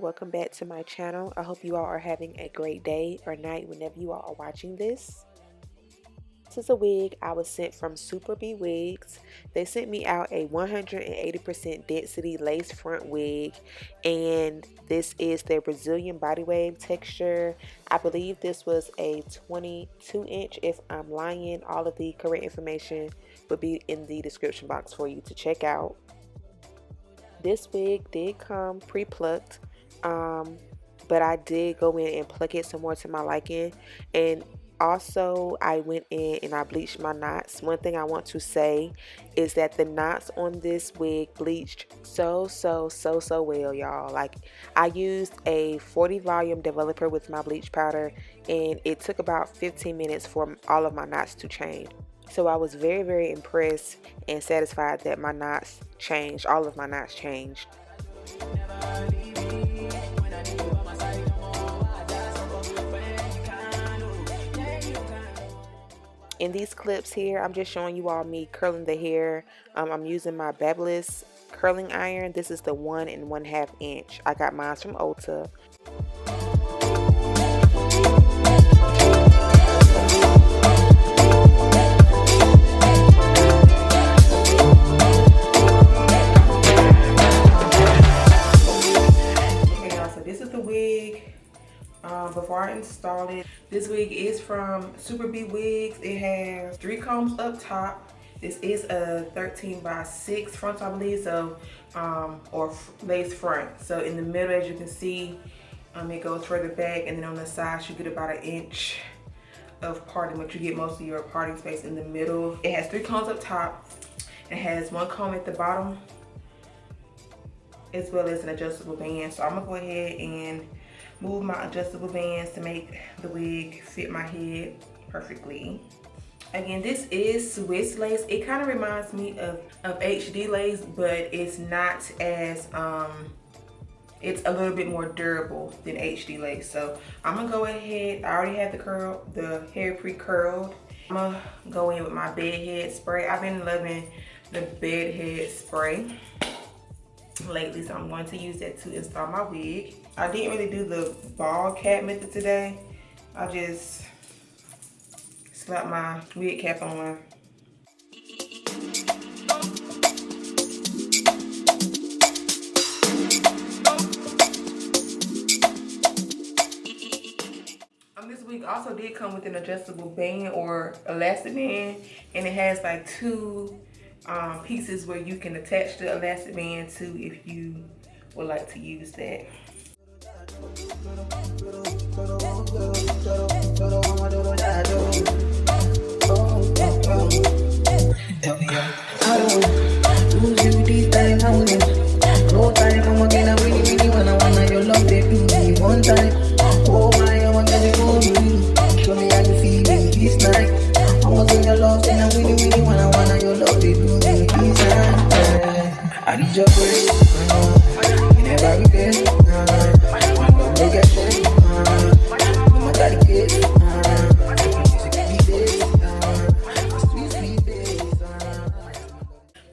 welcome back to my channel. I hope you all are having a great day or night whenever you all are watching this. This is a wig I was sent from Superbwigs. They sent me out a 180% density lace front wig, and this is their Brazilian body wave texture. I believe this was a 22 inch. If I'm lying, all of the correct information will be in the description box for you to check out. This wig did come pre-plucked, but I did go in and pluck it some more to my liking. And also I went in and I bleached my knots. One thing I want to say is that the knots on this wig bleached so well, y'all. Like, I used a 40 volume developer with my bleach powder, and it took about 15 minutes for all of my knots to change. So I was very impressed and satisfied that my knots changed. All of my knots changed. In these clips here, I'm just showing you all me curling the hair. I'm using my Babyless curling iron. This is the 1 1/2 inch. I got mine from Ulta. Before I install it, this wig is from Superbwigs. It has 3 combs up top. This is a 13x6 front, I believe, so or lace front. So in the middle, as you can see, it goes further back, and then on the sides you get about 1 inch of parting, but you get most of your parting space in the middle. It has 3 combs up top. It has 1 comb at the bottom, as well as an adjustable band. So I'm gonna go ahead and move my adjustable bands to make the wig fit my head perfectly. Again, this is Swiss lace. It kind of reminds me of HD lace, but it's not as it's a little bit more durable than HD lace. So I'm gonna go ahead. I already have the hair pre-curled. I'm gonna go in with my bed head spray. I've been loving the bed head spray lately, so I'm going to use that to install my wig. I didn't really do the ball cap method today. I just slapped my wig cap on. This wig also did come with an adjustable band or elastic band, and it has like 2 pieces where you can attach the elastic band to if you would like to use that. I need your grace, you never regret. Don't get shit, my daddy kids.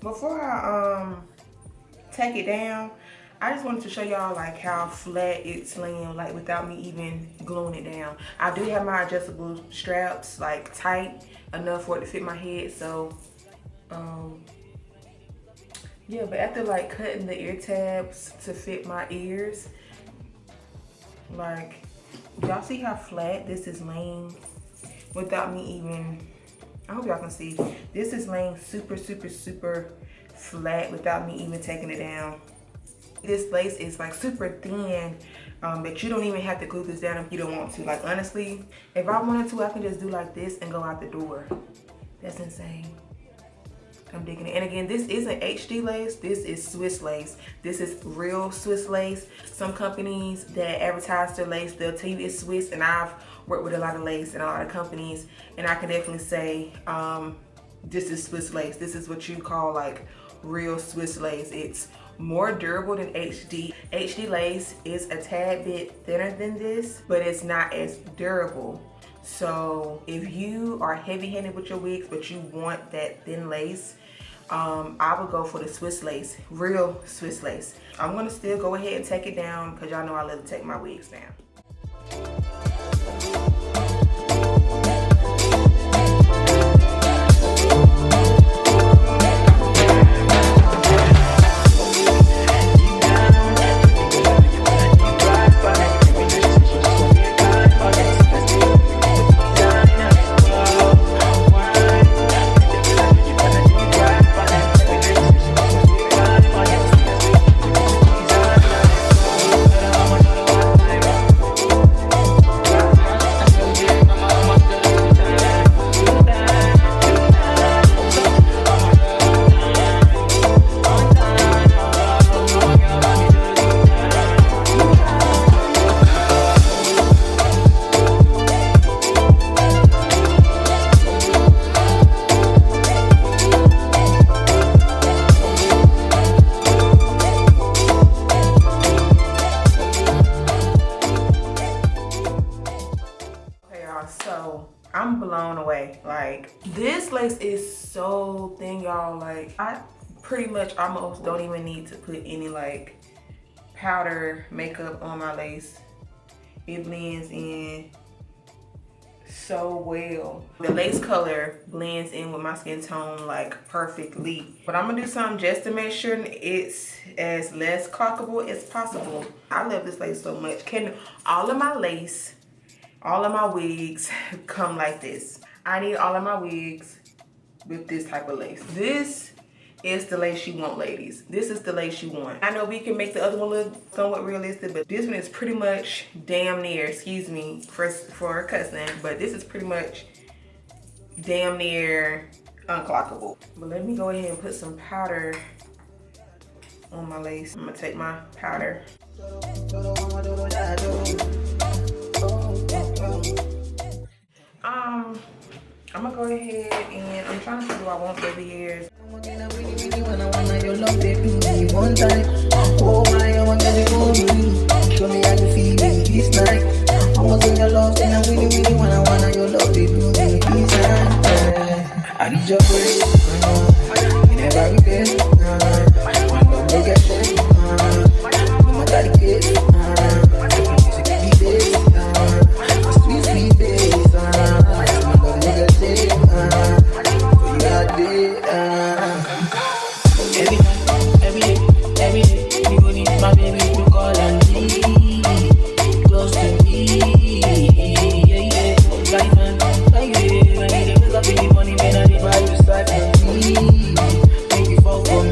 Before I tack it down, I just wanted to show y'all like how flat it's laying, like without me even gluing it down. I do have my adjustable straps like tight enough for it to fit my head, so yeah, but after like cutting the ear tabs to fit my ears, like, y'all see how flat this is laying without me even, I hope y'all can see, this is laying super flat without me even taking it down. This lace is like super thin, but you don't even have to glue this down if you don't want to. Like, honestly, if I wanted to, I can just do like this and go out the door. That's insane. I'm digging it. And again, this isn't HD lace, this is Swiss lace. This is real Swiss lace. Some companies that advertise their lace, they'll tell you it's Swiss, and I've worked with a lot of lace and a lot of companies, and I can definitely say this is Swiss lace. This is what you call like real Swiss lace. It's more durable than HD. HD lace is a tad bit thinner than this, but it's not as durable. So if you are heavy-handed with your wigs, but you want that thin lace, I would go for the Swiss lace, real Swiss lace. I'm gonna still go ahead and take it down because y'all know I love to take my wigs down. So I'm blown away. Like, this lace is so thin, y'all. Like, I pretty much almost don't even need to put any like powder makeup on my lace. It blends in so well. The lace color blends in with my skin tone like perfectly. But I'm gonna do something just to make sure it's as less clockable as possible. I love this lace so much. Can all of my lace, all of my wigs come like this? I need all of my wigs with this type of lace. This is the lace you want, ladies. This is the lace you want. I know we can make the other one look somewhat realistic, but this one is pretty much damn near, excuse me for cussing, but this is pretty much damn near unclockable. But let me go ahead and put some powder on my lace. I'm gonna take my powder. I'm gonna go ahead and I'm trying to see who I want baby hairs. I need your break, you never regret, don't get shit, no matter the case, music be this, sweet, sweet bass, my love nigga say, you got it, every night, every day, we gon' need my baby to call and be close to me, yeah, got it, like it, I need to wake up in the morning, man, I need my you side for me, make you fall for me.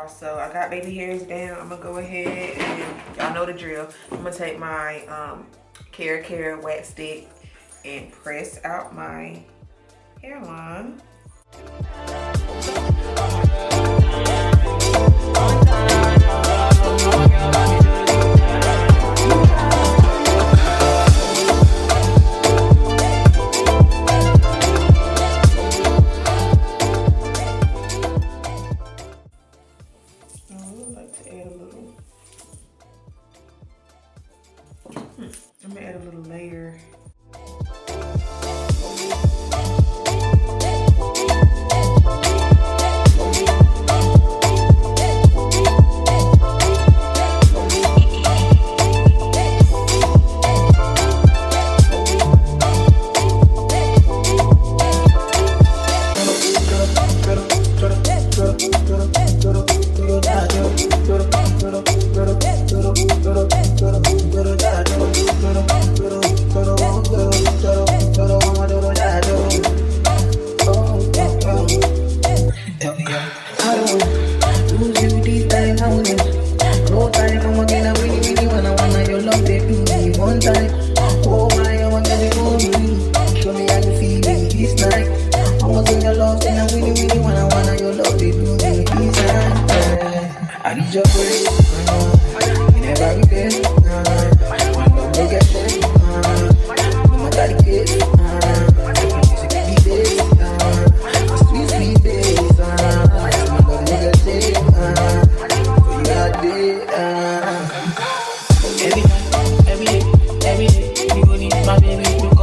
So I got baby hairs down. I'm gonna go ahead and y'all know the drill. I'm gonna take my Care wax stick and press out my hairline.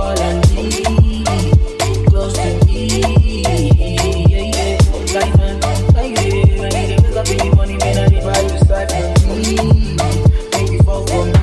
all I need. Close to me, yeah, yeah. Life and like it, I need to wake up in the morning, man, I need my decide for me. Make you fall for me.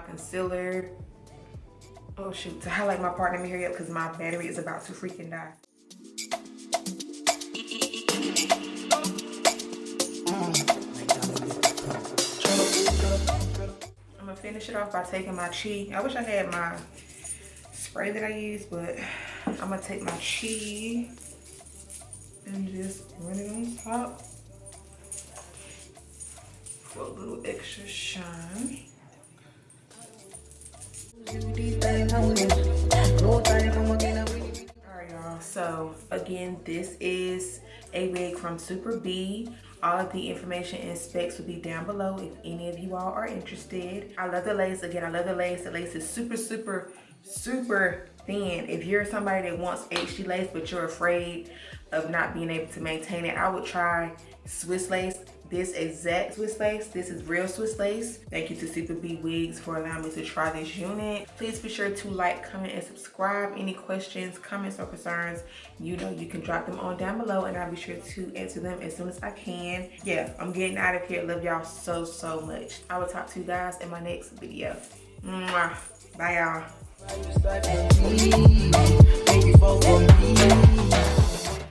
Concealer. Oh shoot, to highlight my part, let me hurry up because my battery is about to freaking die. I'm gonna finish it off by taking my Chi. I wish I had my spray that I use, but I'm gonna take my Chi and just run it on top for a little extra shine. Alright y'all, so again, this is a wig from Superbwigs. All of the information and specs will be down below if any of you all are interested. I love the lace. Again, I love the lace. The lace is super, super, super thin. If you're somebody that wants HD lace but you're afraid of not being able to maintain it, I would try Swiss lace. This exact Swiss lace, this is real Swiss lace. Thank you to Superbwigs for allowing me to try this unit. Please be sure to like, comment, and subscribe. Any questions, comments, or concerns, you know you can drop them on down below and I'll be sure to answer them as soon as I can. Yeah, I'm getting out of here. Love y'all so, so much. I will talk to you guys in my next video. Mwah. Bye y'all.